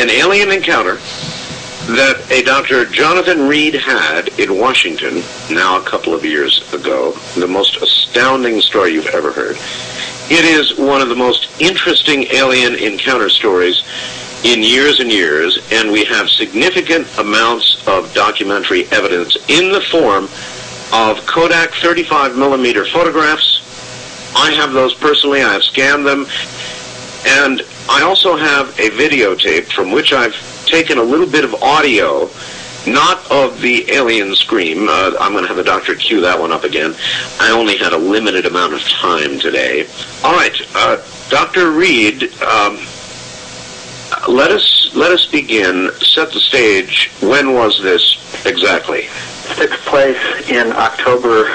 an alien encounter that a Dr. Jonathan Reed had in Washington, now a couple of years ago. The most astounding story you've ever heard. It is one of the most interesting alien encounter stories in years and years, and we have significant amounts of documentary evidence in the form of Kodak 35mm photographs. I have those personally. I have scanned them. And I also have a videotape from which I've taken a little bit of audio, not of the alien scream. I'm going to have the doctor cue that one up again. I only had a limited amount of time today. All right, Dr. Reed, let us begin. Set the stage. When was this exactly? It took place in mid-October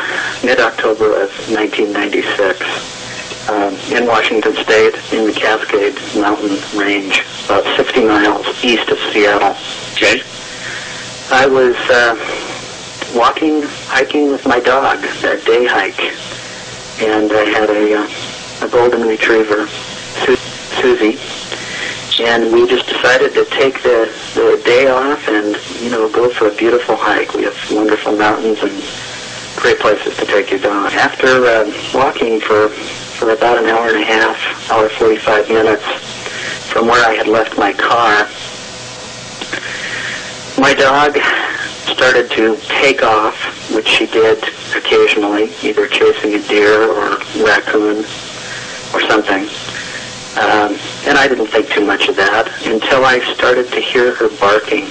of 1996. In Washington State, in the Cascade Mountain Range, about 60 miles east of Seattle. Okay. I was hiking with my dog, that day hike, and I had a golden retriever, Susie, and we just decided to take the day off and, go for a beautiful hike. We have wonderful mountains and great places to take your dog. After walking for about an hour and a half, hour 45 minutes from where I had left my car, my dog started to take off, which she did occasionally, either chasing a deer or raccoon or something. And I didn't think too much of that until I started to hear her barking.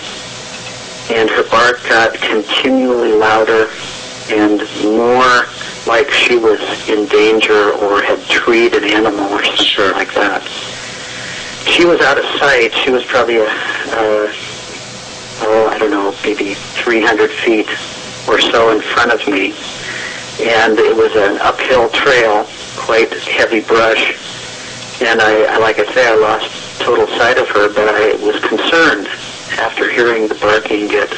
And her bark got continually louder and more like she was in danger or had treed an animal or something like that. She was out of sight. She was probably maybe 300 feet or so in front of me. And it was an uphill trail, quite heavy brush. And I lost total sight of her, but I was concerned after hearing the barking get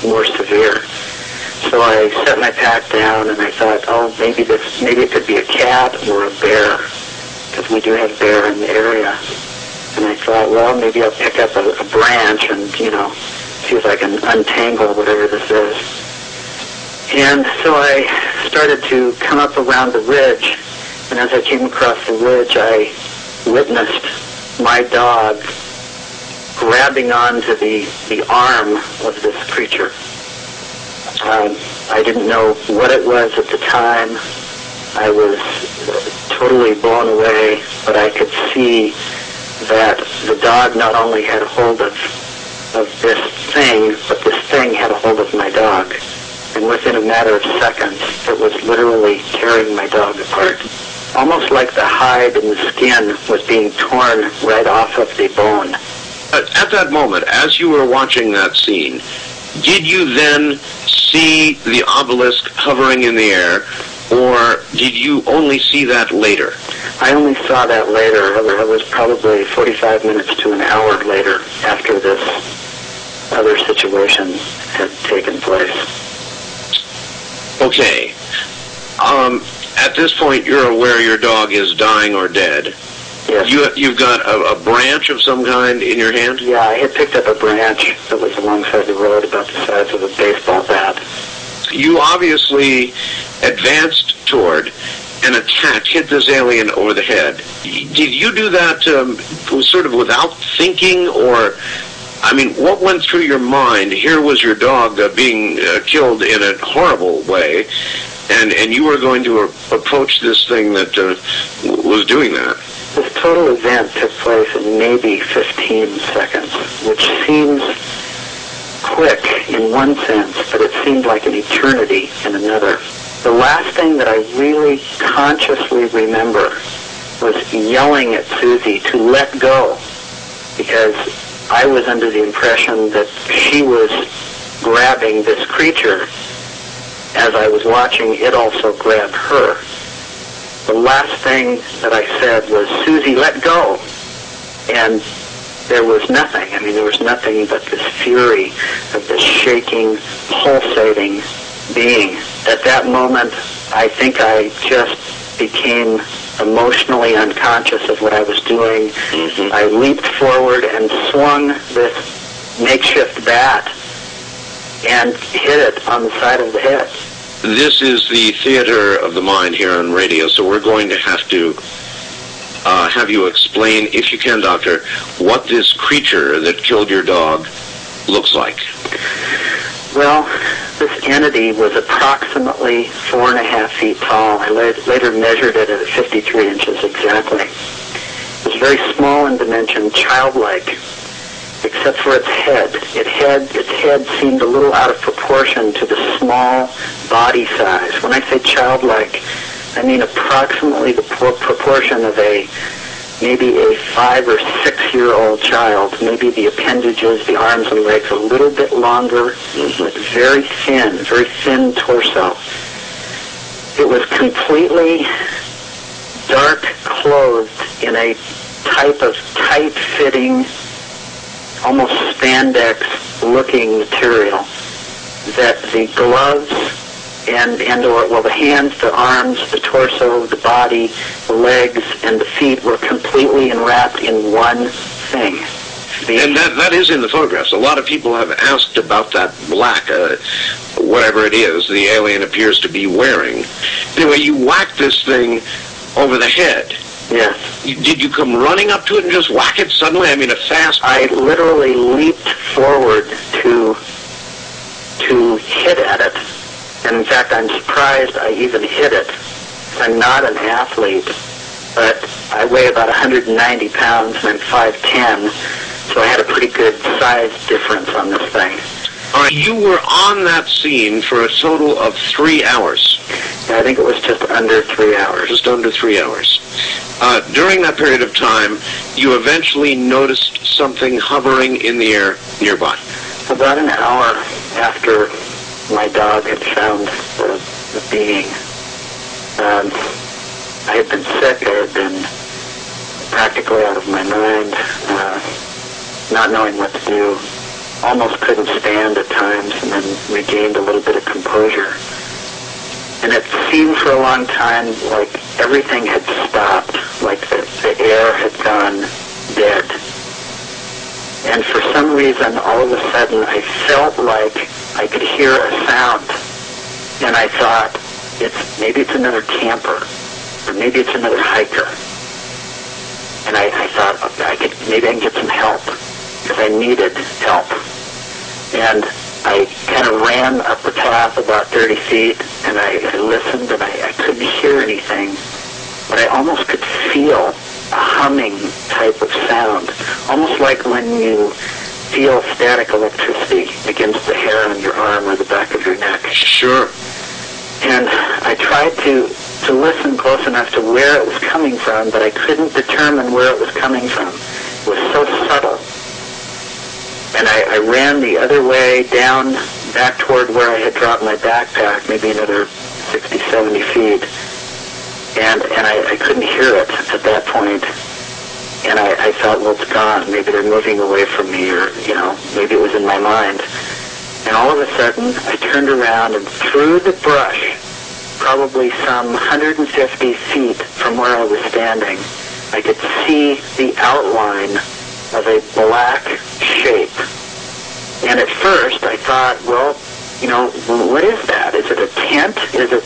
more severe. So I set my pack down and I thought, maybe it could be a cat or a bear, because we do have bear in the area. And I thought, well, maybe I'll pick up a branch and, see if I can untangle whatever this is. And so I started to come up around the ridge, and as I came across the ridge, I witnessed my dog grabbing onto the arm of this creature. I didn't know what it was at the time. I was totally blown away, but I could see that the dog not only had a hold of this thing, but this thing had a hold of my dog. And within a matter of seconds, it was literally tearing my dog apart. Almost like the hide and the skin was being torn right off of the bone. At that moment, as you were watching that scene, did you then see the obelisk hovering in the air, or did you only see that later? I only saw that later. It was probably 45 minutes to an hour later after this other situation had taken place. Okay. At this point, you're aware your dog is dying or dead. Yes. You've got a branch of some kind in your hand? Yeah, I had picked up a branch that was alongside the road about the size of a baseball bat. You obviously advanced toward and attacked, hit this alien over the head. Did you do that sort of without thinking, or, what went through your mind? Here was your dog being killed in a horrible way, and you were going to approach this thing that was doing that. This total event took place in maybe 15 seconds, which seems quick in one sense, but it seemed like an eternity in another. The last thing that I really consciously remember was yelling at Susie to let go, because I was under the impression that she was grabbing this creature. As I was watching, it also grabbed her. The last thing that I said was, "Susie, let go." And there was nothing. There was nothing but this fury of this shaking, pulsating being. At that moment, I think I just became emotionally unconscious of what I was doing. Mm-hmm. I leaped forward and swung this makeshift bat and hit it on the side of the head. This is the theater of the mind here on radio, so we're going to have you explain, if you can, Doctor, what this creature that killed your dog looks like. Well, this entity was approximately 4.5 feet tall. I later measured it at 53 inches exactly. It was very small in dimension, childlike, except for its head. Its head seemed a little out of proportion to the small body size. When I say childlike, I mean approximately the proportion of maybe a 5 or 6 year old child. Maybe the appendages, the arms and legs, a little bit longer, but very thin torso. It was completely dark clothed in a type of tight-fitting, almost spandex-looking material that the gloves the hands, the arms, the torso, the body, the legs, and the feet were completely enwrapped in one thing. And that is in the photographs. A lot of people have asked about that black, whatever it is, the alien appears to be wearing. Anyway, you whacked this thing over the head. Yes. Did you come running up to it and just whack it suddenly? I mean, I literally leaped forward to hit at it. And in fact, I'm surprised I even hit it. I'm not an athlete, but I weigh about 190 pounds and I'm 5'10", so I had a pretty good size difference on this thing. All right, you were on that scene for a total of 3 hours. Yeah, I think it was just under 3 hours. Just under 3 hours. During that period of time, you eventually noticed something hovering in the air nearby. About an hour after my dog had found the being, I had been sick. I had been practically out of my mind, not knowing what to do. Almost couldn't stand at times, and then regained a little bit of composure. And it seemed for a long time like everything had stopped, like the air had gone dead. And for some reason, all of a sudden, I felt like I could hear a sound. And I thought, maybe it's another camper, or maybe it's another hiker. And I thought, maybe I can get some help, because I needed help. And I kind of ran up the path about 30 feet, and I listened, and I couldn't hear anything, but I almost could feel a humming type of sound, almost like when you feel static electricity against the hair on your arm or the back of your neck. Sure. And I tried to listen close enough to where it was coming from, but I couldn't determine where it was coming from. It was so subtle. And I ran the other way down, back toward where I had dropped my backpack, maybe another 60, 70 feet. And I couldn't hear it at that point. And I thought, well, it's gone. Maybe they're moving away from me, or, maybe it was in my mind. And all of a sudden, I turned around, and through the brush, probably some 150 feet from where I was standing, I could see the outline of a black shape. And at first, I thought, well, what is that? Is it a tent? Is it,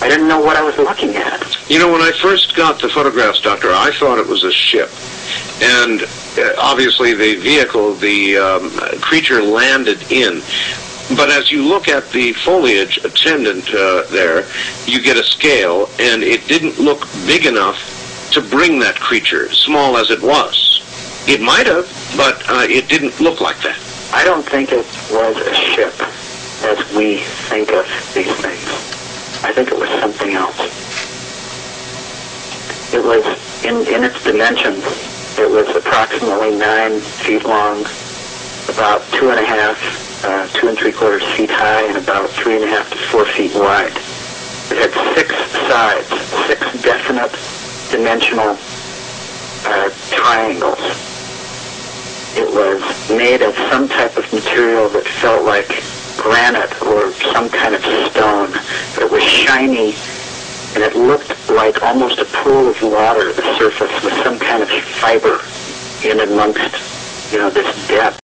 I didn't know what I was looking at. When I first got the photographs, Doctor, I thought it was a ship. And obviously the vehicle, the creature landed in. But as you look at the foliage attendant there, you get a scale, and it didn't look big enough to bring that creature, small as it was. It might have, but it didn't look like that. I don't think it was a ship as we think of these things. I think it was something else. It was, in its dimensions, it was approximately 9 feet long, about 2.5, 2 3/4 feet high, and about 3.5 to 4 feet wide. It had 6 sides, 6 definite dimensional triangles. It was made of some type of material that felt like granite or some kind of stone. It was shiny and it looked like almost a pool of water, the surface, with some kind of fiber in amongst, this depth.